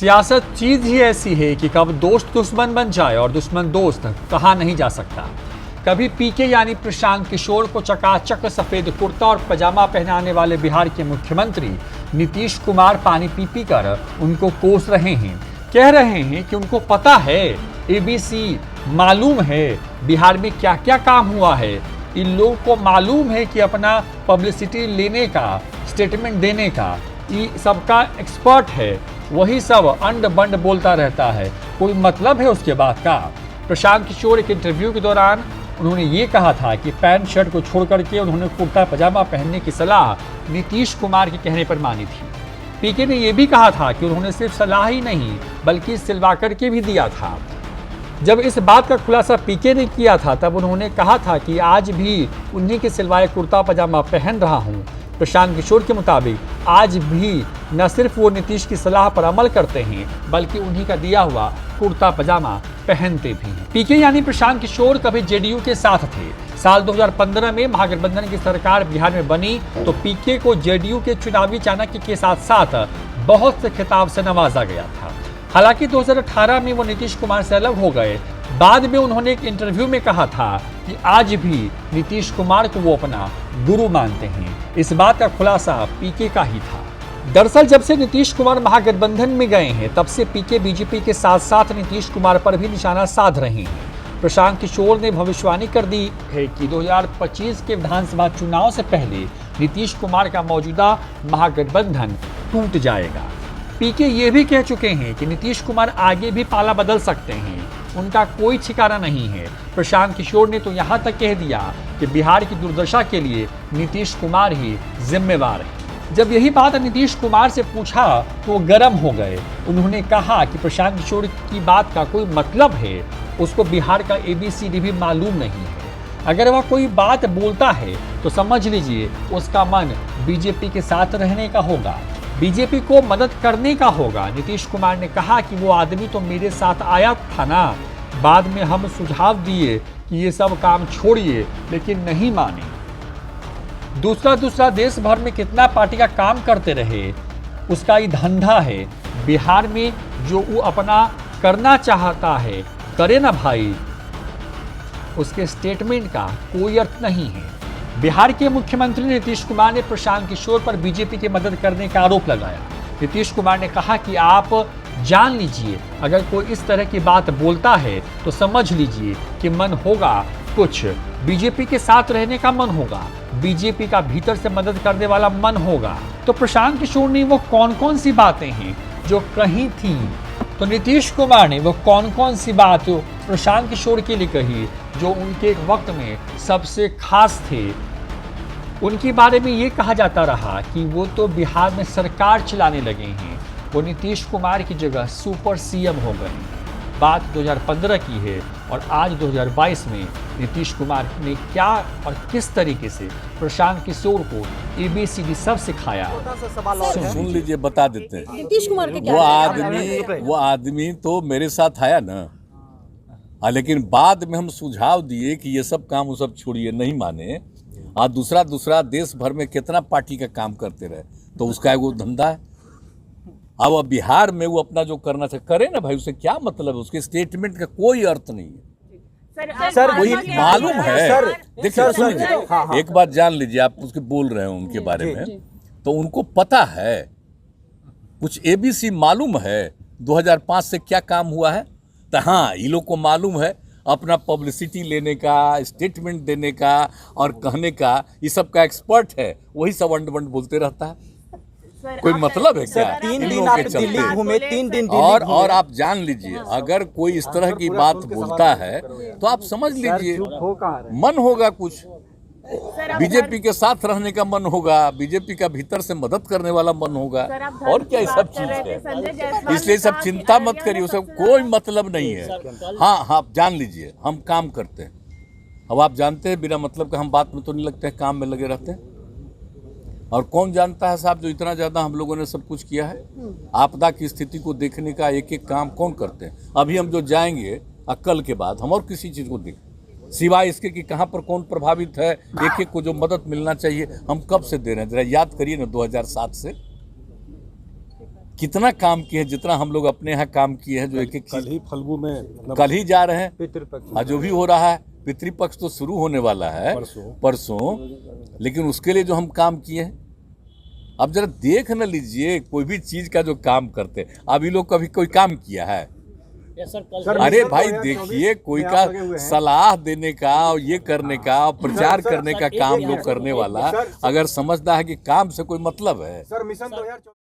सियासत चीज ही ऐसी है कि कब दोस्त दुश्मन बन जाए और दुश्मन दोस्त कहा नहीं जा सकता। कभी पीके यानी प्रशांत किशोर को चकाचक सफेद कुर्ता और पजामा पहनाने वाले बिहार के मुख्यमंत्री नीतीश कुमार पानी पी पी कर उनको कोस रहे हैं, कह रहे हैं कि उनको पता है, एबीसी मालूम है बिहार में क्या क्या काम हुआ है। इन लोगों को मालूम है कि अपना पब्लिसिटी लेने का, स्टेटमेंट देने का ये सबका एक्सपर्ट है, वही सब अंड बंड बोलता रहता है, कोई मतलब है उसके बात का। प्रशांत किशोर एक इंटरव्यू के दौरान उन्होंने ये कहा था कि पैंट शर्ट को छोड़ करके उन्होंने कुर्ता पजामा पहनने की सलाह नीतीश कुमार के कहने पर मानी थी। पीके ने यह भी कहा था कि उन्होंने सिर्फ सलाह ही नहीं बल्कि सिलवा करके भी दिया था। जब इस बात का खुलासा पीके ने किया था तब उन्होंने कहा था कि आज भी उन्हीं के सिलवाए कुर्ता पजामा पहन रहा हूँ। प्रशांत किशोर के मुताबिक आज भी न सिर्फ वो नीतीश की सलाह पर अमल करते हैं बल्कि उन्हीं का दिया हुआ कुर्ता पजामा पहनते भी हैं। पीके यानी प्रशांत किशोर कभी जेडीयू के साथ थे। साल 2015 में महागठबंधन की सरकार बिहार में बनी तो पीके को जेडीयू के चुनावी चाणक्य के साथ साथ बहुत से खिताब से नवाजा गया था। हालांकि 2018 में वो नीतीश कुमार से अलग हो गए। बाद में उन्होंने एक इंटरव्यू में कहा था कि आज भी नीतीश कुमार को वो अपना गुरु मानते हैं। इस बात का खुलासा पीके का ही था। दरअसल जब से नीतीश कुमार महागठबंधन में गए हैं तब से पीके बीजेपी के साथ साथ नीतीश कुमार पर भी निशाना साध रहे हैं। प्रशांत किशोर ने भविष्यवाणी कर दी है कि 2025 के विधानसभा चुनाव से पहले नीतीश कुमार का मौजूदा महागठबंधन टूट जाएगा। पीके ये भी कह चुके हैं कि नीतीश कुमार आगे भी पाला बदल सकते हैं, उनका कोई ठिकाना नहीं है। प्रशांत किशोर ने तो यहाँ तक कह दिया कि बिहार की दुर्दशा के लिए नीतीश कुमार ही जिम्मेवार है। जब यही बात नीतीश कुमार से पूछा तो वो गर्म हो गए। उन्होंने कहा कि प्रशांत किशोर की बात का कोई मतलब है, उसको बिहार का ABCD भी मालूम नहीं है। अगर वह कोई बात बोलता है तो समझ लीजिए उसका मन बीजेपी के साथ रहने का होगा, बीजेपी को मदद करने का होगा। नीतीश कुमार ने कहा कि वो आदमी तो मेरे साथ आया था ना, बाद में हम सुझाव दिए कि ये सब काम छोड़िए, लेकिन नहीं माने। दूसरा देश भर में कितना पार्टी का काम करते रहे, उसका ही धंधा है। बिहार में जो वो अपना करना चाहता है करे ना भाई, उसके स्टेटमेंट का कोई अर्थ नहीं है। बिहार के मुख्यमंत्री नीतीश कुमार ने प्रशांत किशोर पर बीजेपी की मदद करने का आरोप लगाया। नीतीश कुमार ने कहा कि आप जान लीजिए, अगर कोई इस तरह की बात बोलता है तो समझ लीजिए कि मन होगा कुछ, बीजेपी के साथ रहने का मन होगा, बीजेपी का भीतर से मदद करने वाला मन होगा। तो प्रशांत किशोर ने वो कौन कौन सी बातें हैं जो कही थी, तो नीतीश कुमार ने वो कौन कौन सी बात प्रशांत किशोर के लिए कही जो उनके एक वक्त में सबसे खास थे। उनके बारे में ये कहा जाता रहा कि वो तो बिहार में सरकार चलाने लगे हैं, वो नीतीश कुमार की जगह सुपर CM हो गए। बात 2015 की है और आज 2022 में नीतीश कुमार ने क्या और किस तरीके से प्रशांत किशोर को ABCD सब सिखाया। सुन लीजिए, बता देते हैं। नीतीश कुमार के क्या वो आदमी तो मेरे साथ आया ना, लेकिन बाद में हम सुझाव दिए कि ये सब काम वो सब छोड़िए, नहीं माने। और दूसरा देश भर में कितना पार्टी का काम करते रहे, तो उसका एगो धंधा है। अब बिहार में वो अपना जो करना चाहिए करे ना भाई, उसे क्या मतलब है, उसके स्टेटमेंट का कोई अर्थ नहीं है। सर कोई मालूम है, देखिए सुनिए, एक बात जान लीजिए, आप उसके बोल रहे हो उनके बारे में, तो उनको पता है, कुछ ABC मालूम है 2005 से क्या काम हुआ है। तो हाँ, ये लोग को मालूम है अपना पब्लिसिटी लेने का, स्टेटमेंट देने का और कहने का, ये सब का एक्सपर्ट है, वही सब अंड बंड बोलते रहता है। कोई मतलब है क्या? 3 दिन आप दिल्ली घूमे, 3 दिन और आप जान लीजिए, अगर कोई इस तरह की बात बोलता है तो आप समझ लीजिए मन होगा कुछ, बीजेपी के साथ रहने का मन होगा, बीजेपी का भीतर से मदद करने वाला मन होगा, और क्या ये सब चीज है। इसलिए सब चिंता मत करिए, उसका कोई मतलब नहीं है। हाँ, आप जान लीजिए हम काम करते हैं। अब आप जानते हैं बिना मतलब का हम बात में तो नहीं लगते हैं, काम में लगे रहते हैं। और कौन जानता है साहब, जो इतना ज़्यादा हम लोगों ने सब कुछ किया है, आपदा की स्थिति को देखने का एक एक काम कौन करते हैं। अभी हम जो जाएंगे कल के बाद हम और किसी चीज़ को देख, सिवाय इसके कि कहाँ पर कौन प्रभावित है, एक एक को जो मदद मिलना चाहिए हम कब से दे रहे हैं। जरा याद करिए ना 2007 से कितना काम किए हैं, जितना हम लोग अपने यहाँ काम किए हैं, जो एक एक कल ही फल्गु में कल ही जा रहे हैं, पितृपक्ष जो भी हो रहा है, पितृपक्ष तो शुरू होने वाला है परसों, लेकिन उसके लिए जो हम काम किए हैं, अब जरा देख न लीजिए कोई भी चीज का जो काम करते हैं। अब ये लोग कभी कोई काम किया है? अरे भाई देखिए, कोई का सलाह देने का और ये करने का और प्रचार करने का काम लोग करने वाला अगर समझता है कि काम से कोई मतलब है। Sir mission 2024